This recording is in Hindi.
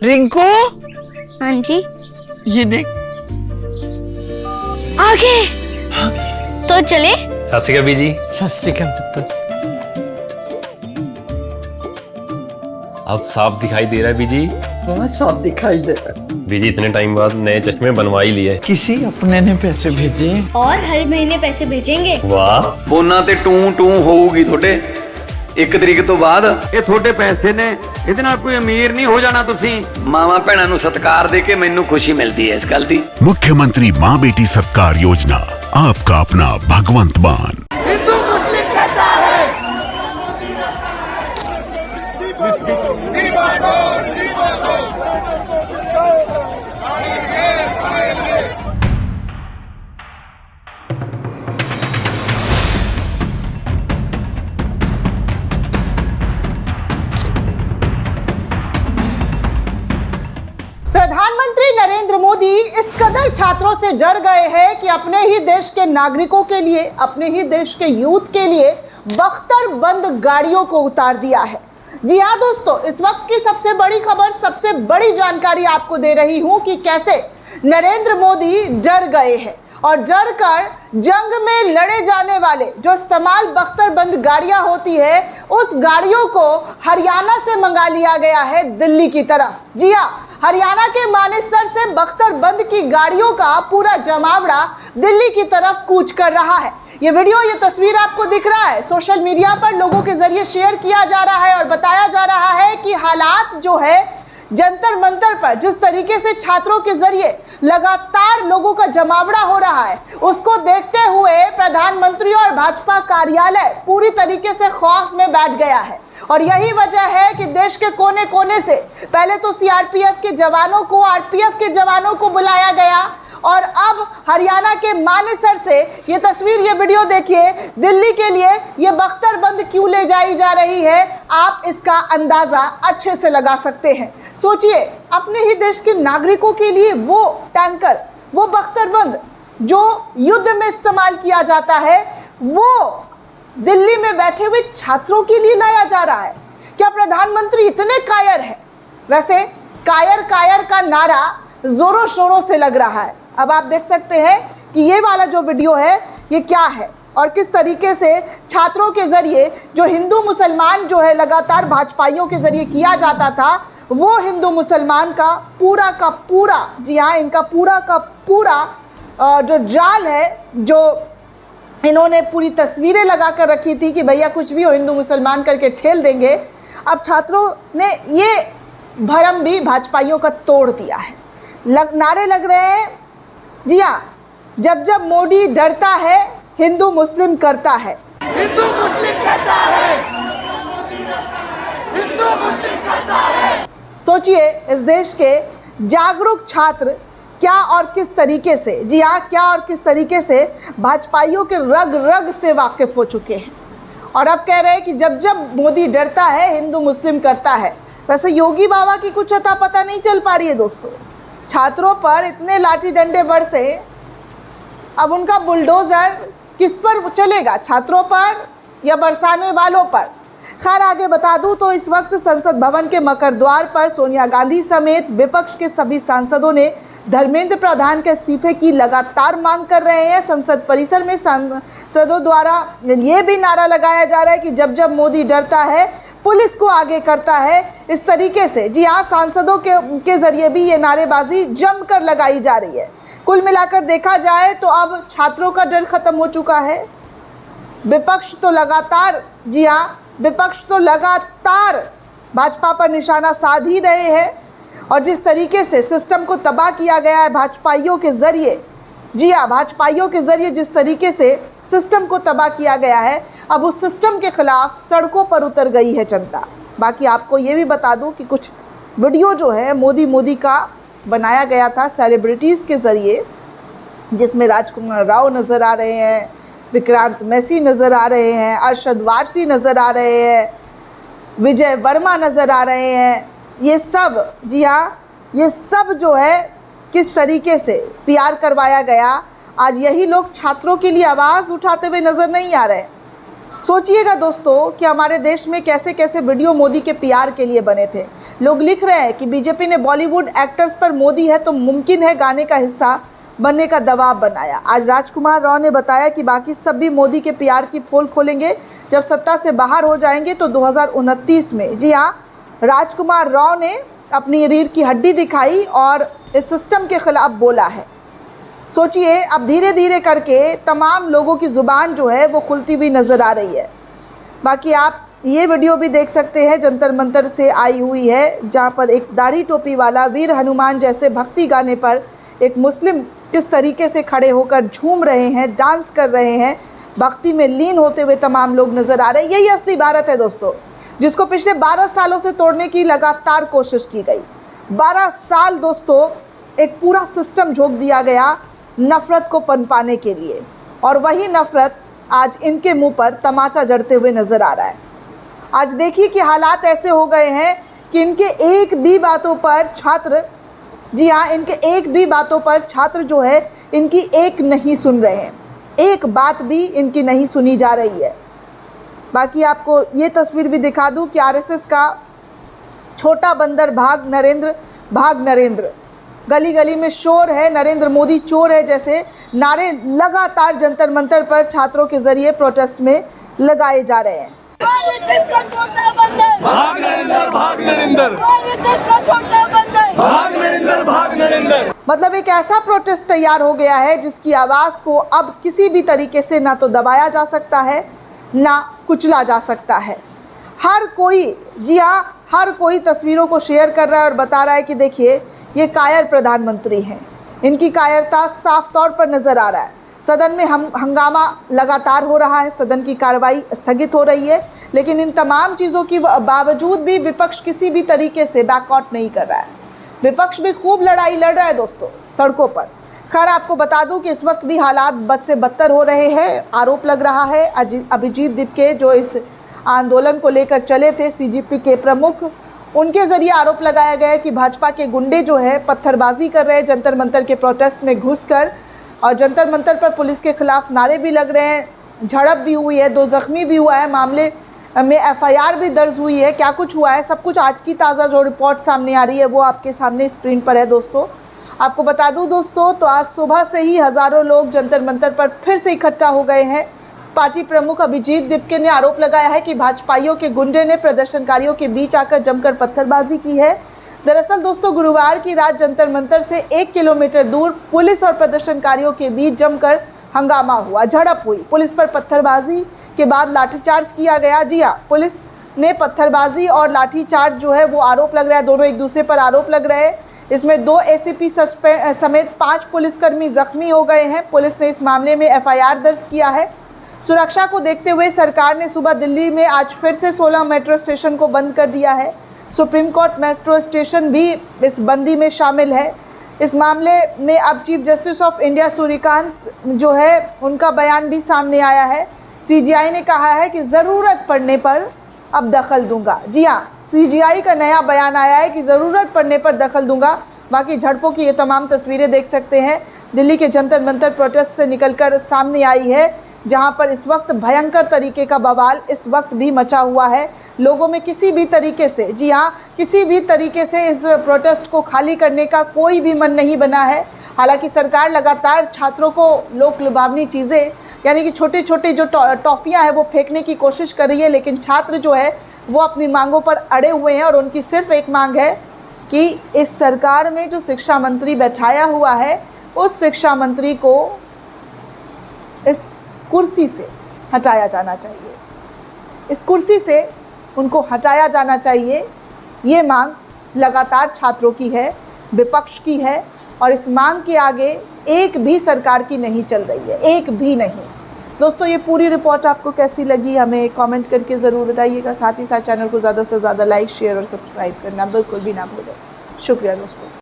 रिंकू, हाँ जी। ये देख। आगे तो चले। सत श्री अकाल बीजी। सत श्री अकाल पुत्र। अब साफ दिखाई दे रहा है बीजी। बहुत साफ दिखाई दे रहा है। बीजी इतने टाइम बाद नए चश्मे बनवा ही लिए। किसी अपने ने पैसे भेजे और हर महीने पैसे भेजेंगे। वाह। ਉਹਨਾਂ ਤੇ ਟੂ ਟੂ ਹੋਊਗੀ ਤੁਹਾਡੇ 1 ਤਰੀਕ ਤੋਂ ਬਾਅਦ। ਇਹ ਤੁਹਾਡੇ ਪੈਸੇ ਨੇ, ਇਹਦੇ ਨਾਲ ਕੋਈ ਅਮੀਰ ਨਹੀਂ ਹੋ ਜਾਣਾ ਤੁਸੀਂ। ਮਾਵਾਂ ਭੈਣਾਂ ਨੂੰ ਸਤਿਕਾਰ ਦੇ ਕੇ ਮੈਨੂੰ ਖੁਸ਼ੀ ਮਿਲਦੀ ਹੈ ਇਸ ਗੱਲ ਦੀ। मुख्यमंत्री माँ बेटी सत्कार योजना, आपका अपना भगवंत मान। हिंदू मुस्लिम कहता है प्रधानमंत्री नरेंद्र मोदी इस कदर छात्रों से डर गए हैं कि अपने ही देश के नागरिकों के लिए, अपने ही देश के यूथ के लिए बख्तरबंद गाड़ियों को उतार दिया है। जी हाँ दोस्तों, इस वक्त की सबसे बड़ी खबर, सबसे बड़ी जानकारी आपको दे रही हूं कि कैसे नरेंद्र मोदी डर गए हैं और डर कर जंग में लड़े जाने वाले जो इस्तेमाल बख्तरबंद गाड़ियां होती है, उस गाड़ियों को हरियाणा से मंगा लिया गया है दिल्ली की तरफ। जी हाँ, हरियाणा के मानेसर से बख्तरबंद की गाड़ियों का पूरा जमावड़ा दिल्ली की तरफ कूच कर रहा है। ये वीडियो, ये तस्वीर आपको दिख रहा है, सोशल मीडिया पर लोगों के जरिए शेयर किया जा रहा है और बताया जा रहा है कि हालात जो है जंतर मंतर पर जिस तरीके से छात्रों के जरिए लगातार लोगों का जमावड़ा हो रहा है, उसको देखते हुए प्रधानमंत्री और भाजपा कार्यालय पूरी तरीके से खौफ में बैठ गया है। और यही वजह है कि देश के कोने कोने से पहले तो सीआरपीएफ के जवानों को, आरपीएफ के जवानों को बुलाया गया और अब हरियाणा के मानेसर से ये तस्वीर, ये वीडियो देखिए। दिल्ली के लिए ये बख्तरबंद क्यों ले जाई जा रही है, आप इसका अंदाजा अच्छे से लगा सकते हैं। सोचिए, अपने ही देश के नागरिकों के लिए वो टैंकर, वो बख्तरबंद जो युद्ध में इस्तेमाल किया जाता है, वो दिल्ली में बैठे हुए छात्रों के लिए लाया जा रहा है। क्या प्रधानमंत्री इतने कायर हैं? वैसे कायर कायर का नारा जोरों शोरों से लग रहा है। अब आप देख सकते हैं कि ये वाला जो वीडियो है ये क्या है और किस तरीके से छात्रों के जरिए जो हिंदू मुसलमान जो है लगातार भाजपाइयों के जरिए किया जाता था, वो हिंदू मुसलमान का पूरा, जी हाँ, इनका पूरा का पूरा जो जाल है, जो इन्होंने पूरी तस्वीरें लगा कर रखी थी कि भैया कुछ भी हो, हिंदू मुसलमान करके ठेल देंगे। अब छात्रों ने ये भरम भी भाजपाइयों का तोड़ दिया है। नारे लग रहे हैं, जी हाँ, जब जब मोदी डरता है हिंदू मुस्लिम करता है। हिंदू मुस्लिम कहता है, हिंदू मुस्लिम करता है। सोचिए, इस देश के जागरूक छात्र क्या और किस तरीके से, जी हाँ, क्या और किस तरीके से भाजपाइयों के रग रग से वाकिफ हो चुके हैं और अब कह रहे हैं कि जब जब मोदी डरता है हिंदू मुस्लिम करता है। वैसे योगी बाबा की कुछ अता पता नहीं चल पा रही है दोस्तों। छात्रों पर इतने लाठी डंडे बरसे, अब उनका बुलडोज़र किस पर चलेगा, छात्रों पर या बरसाने वालों पर? खैर, आगे बता दूं तो इस वक्त संसद भवन के मकर द्वार पर सोनिया गांधी समेत विपक्ष के सभी सांसदों ने धर्मेंद्र प्रधान के इस्तीफे की लगातार मांग कर रहे हैं। संसद परिसर में सांसदों द्वारा ये भी नारा लगाया जा रहा है कि जब जब मोदी डरता है पुलिस को आगे करता है। इस तरीके से, जी हाँ, सांसदों के जरिए भी ये नारेबाजी जमकर लगाई जा रही है। कुल मिलाकर देखा जाए तो अब छात्रों का डर खत्म हो चुका है। विपक्ष तो लगातार, जी हाँ, विपक्ष तो लगातार भाजपा पर निशाना साध ही रहे हैं और जिस तरीके से सिस्टम को तबाह किया गया है भाजपाइयों के ज़रिए, जी हाँ, भाजपाइयों के ज़रिए जिस तरीके से सिस्टम को तबाह किया गया है, अब उस सिस्टम के ख़िलाफ़ सड़कों पर उतर गई है जनता। बाकी आपको ये भी बता दूं कि कुछ वीडियो जो है मोदी का बनाया गया था सेलिब्रिटीज़ के ज़रिए, जिसमें राजकुमार राव नज़र आ रहे हैं, विक्रांत मैसी नज़र आ रहे हैं, अरशद वारसी नज़र आ रहे हैं, विजय वर्मा नज़र आ रहे हैं। ये सब, जी हाँ, ये सब जो है किस तरीके से पीआर करवाया गया। आज यही लोग छात्रों के लिए आवाज़ उठाते हुए नज़र नहीं आ रहे। सोचिएगा दोस्तों कि हमारे देश में कैसे कैसे वीडियो मोदी के पीआर के लिए बने थे। लोग लिख रहे हैं कि बीजेपी ने बॉलीवुड एक्टर्स पर मोदी है तो मुमकिन है गाने का हिस्सा बनने का दबाव बनाया। आज राजकुमार राव ने बताया कि बाकी सब भी मोदी के पीआर की पोल खोलेंगे जब सत्ता से बाहर हो जाएंगे तो 2029 में। जी हाँ, राजकुमार राव ने अपनी रीढ़ की हड्डी दिखाई और इस सिस्टम के खिलाफ बोला है। सोचिए, अब धीरे धीरे करके तमाम लोगों की ज़ुबान जो है वो खुलती हुई नज़र आ रही है। बाकी आप ये वीडियो भी देख सकते हैं, जंतर मंतर से आई हुई है, जहाँ पर एक दाढ़ी टोपी वाला वीर हनुमान जैसे भक्ति गाने पर एक मुस्लिम किस तरीके से खड़े होकर झूम रहे हैं, डांस कर रहे हैं, भक्ति में लीन होते हुए तमाम लोग नज़र आ रहे हैं। यही असली भारत है दोस्तों, जिसको पिछले 12 सालों से तोड़ने की लगातार कोशिश की गई। 12 साल दोस्तों एक पूरा सिस्टम झोंक दिया गया नफ़रत को पनपाने के लिए, और वही नफ़रत आज इनके मुंह पर तमाचा जड़ते हुए नज़र आ रहा है। आज देखिए कि हालात ऐसे हो गए हैं कि इनके एक भी बातों पर छात्र, जी हाँ, इनके एक भी बातों पर छात्र जो है इनकी एक नहीं सुन रहे हैं, एक बात भी इनकी नहीं सुनी जा रही है। बाकी आपको ये तस्वीर भी दिखा दूं कि आरएसएस का छोटा बंदर भाग नरेंद्र, गली गली में शोर है, नरेंद्र मोदी चोर है जैसे नारे लगातार जंतर मंतर पर छात्रों के जरिए प्रोटेस्ट में लगाए जा रहे हैं। भाग नरेंद्र, भाग नरेंद्र, भाग नरेंद्र, भाग नरेंद्र। मतलब एक ऐसा प्रोटेस्ट तैयार हो गया है जिसकी आवाज़ को अब किसी भी तरीके से ना तो दबाया जा सकता है ना कुचला जा सकता है। हर कोई, जी हाँ, हर कोई तस्वीरों को शेयर कर रहा है और बता रहा है कि देखिए ये कायर प्रधानमंत्री हैं। इनकी कायरता साफ तौर पर नज़र आ रहा है। सदन में हंगामा लगातार हो रहा है, सदन की कार्रवाई स्थगित हो रही है, लेकिन इन तमाम चीज़ों की बावजूद भी विपक्ष किसी भी तरीके से बैकआउट नहीं कर रहा है। विपक्ष भी खूब लड़ाई लड़ रहा है दोस्तों सड़कों पर। खैर, आपको बता दूं कि इस वक्त भी हालात बद से बदतर हो रहे हैं। आरोप लग रहा है अभिजीत दीपके जो इस आंदोलन को लेकर चले थे, सीजीपी के प्रमुख, उनके ज़रिए आरोप लगाया गया है कि भाजपा के गुंडे जो है पत्थरबाजी कर रहे हैं जंतर मंतर के प्रोटेस्ट में घुसकर, और जंतर मंतर पर पुलिस के खिलाफ नारे भी लग रहे हैं। झड़प भी हुई है, 2 ज़ख्मी भी हुआ है, मामले में एफआईआर भी दर्ज हुई है। क्या कुछ हुआ है, सब कुछ आज की ताज़ा जो रिपोर्ट सामने आ रही है वो आपके सामने स्क्रीन पर है दोस्तों। आपको बता दूं दोस्तों, तो आज सुबह से ही हज़ारों लोग जंतर मंतर पर फिर से इकट्ठा हो गए हैं। पार्टी प्रमुख अभिजीत दीपके ने आरोप लगाया है कि भाजपाइयों के गुंडे ने प्रदर्शनकारियों के बीच आकर जमकर पत्थरबाजी की है। दरअसल दोस्तों, गुरुवार की रात जंतर मंतर से 1 किलोमीटर दूर पुलिस और प्रदर्शनकारियों के बीच जमकर हंगामा हुआ, झड़प हुई। पुलिस पर पत्थरबाजी के बाद लाठीचार्ज किया गया। जी हाँ, पुलिस ने पत्थरबाजी और लाठीचार्ज जो है वो आरोप लग रहा है, दोनों एक दूसरे पर आरोप लग रहे हैं। इसमें 2 एसीपी समेत 5 पुलिसकर्मी जख्मी हो गए हैं। पुलिस ने इस मामले में एफआईआर दर्ज किया है। सुरक्षा को देखते हुए सरकार ने सुबह दिल्ली में आज फिर से 16 मेट्रो स्टेशन को बंद कर दिया है। सुप्रीम कोर्ट मेट्रो स्टेशन भी इस बंदी में शामिल है। इस मामले में अब chief justice of India Suryakant जो है उनका बयान भी सामने आया है। सीजीआई ने कहा है कि ज़रूरत पड़ने पर अब दखल दूंगा। जी हाँ, सीजीआई का नया बयान आया है कि ज़रूरत पड़ने पर दखल दूंगा। बाकी झड़पों की ये तमाम तस्वीरें देख सकते हैं, दिल्ली के जंतर मंतर प्रोटेस्ट से निकलकर सामने आई है, जहां पर इस वक्त भयंकर तरीके का बवाल इस वक्त भी मचा हुआ है। लोगों में किसी भी तरीके से, जी हाँ, किसी भी तरीके से इस प्रोटेस्ट को खाली करने का कोई भी मन नहीं बना है। हालांकि सरकार लगातार छात्रों को लोक लुभावनी चीज़ें, यानी कि छोटे छोटे जो टॉफ़ियाँ हैं वो फेंकने की कोशिश कर रही है, लेकिन छात्र जो है वो अपनी मांगों पर अड़े हुए हैं और उनकी सिर्फ एक मांग है कि इस सरकार में जो शिक्षा मंत्री बैठाया हुआ है उस शिक्षा मंत्री को इस कुर्सी से हटाया जाना चाहिए। इस कुर्सी से उनको हटाया जाना चाहिए। ये मांग लगातार छात्रों की है, विपक्ष की है, और इस मांग के आगे एक भी सरकार की नहीं चल रही है, एक भी नहीं। दोस्तों, ये पूरी रिपोर्ट आपको कैसी लगी हमें कमेंट करके ज़रूर बताइएगा। साथ ही साथ चैनल को ज़्यादा से ज़्यादा लाइक, शेयर और सब्सक्राइब करना बिल्कुल भी ना भूलें। शुक्रिया दोस्तों।